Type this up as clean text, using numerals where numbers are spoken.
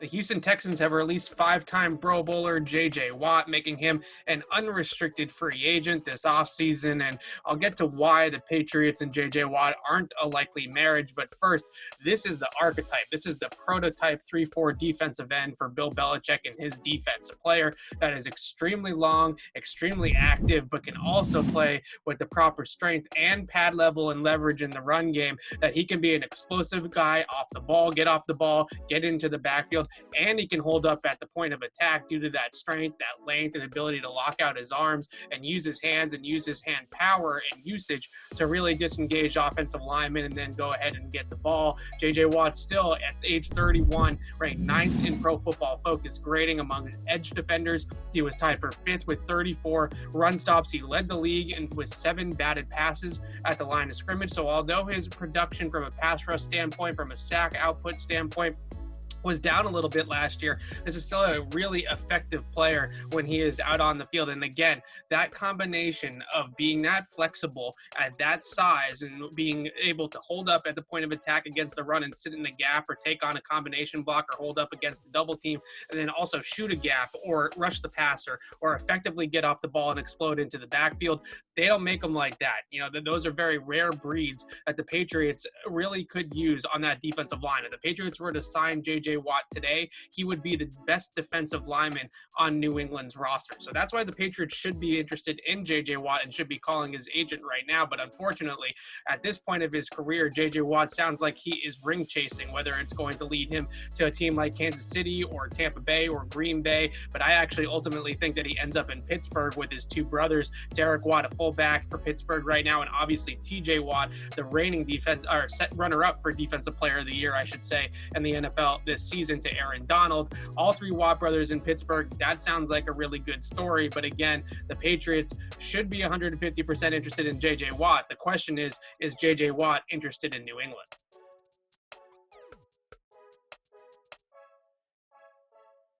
The Houston Texans have released five-time Pro Bowler J.J. Watt, making him an unrestricted free agent this offseason. And I'll get to why the Patriots and J.J. Watt aren't a likely marriage. But first, this is the archetype. This is the prototype 3-4 defensive end for Bill Belichick and his defense. A player that is extremely long, extremely active, but can also play with the proper strength and pad level and leverage in the run game, that he can be an explosive guy off the ball, get into the backfield, and he can hold up at the point of attack due to that strength, that length, and ability to lock out his arms and use his hands and use his hand power and usage to really disengage offensive linemen and then go ahead and get the ball. J.J. Watt still at age 31, ranked 9th in Pro Football Focus grading among edge defenders. He was tied for 5th with 34 run stops. He led the league and with 7 batted passes at the line of scrimmage. So although his production from a pass rush standpoint, from a sack output standpoint, was down a little bit last year, this is still a really effective player when he is out on the field. And again, that combination of being that flexible at that size and being able to hold up at the point of attack against the run and sit in the gap or take on a combination block or hold up against the double team, and then also shoot a gap or rush the passer or effectively get off the ball and explode into the backfield. They don't make them like that. You know, those are very rare breeds that the Patriots really could use on that defensive line. If the Patriots were to sign J.J. Watt today, he would be the best defensive lineman on New England's roster. So that's why the Patriots should be interested in J.J. Watt and should be calling his agent right now. But unfortunately, at this point of his career, J.J. Watt sounds like he is ring chasing, whether it's going to lead him to a team like Kansas City or Tampa Bay or Green Bay. But I actually ultimately think that he ends up in Pittsburgh with his two brothers, Derek Watt, a fullback for Pittsburgh right now, and obviously T.J. Watt, the reigning runner-up for Defensive Player of the Year, I should say, in the NFL this season, to Aaron Donald. All three Watt brothers in Pittsburgh. That sounds like a really good story. But again, the Patriots should be 150% interested in J.J. Watt. The question is J.J. Watt interested in New England?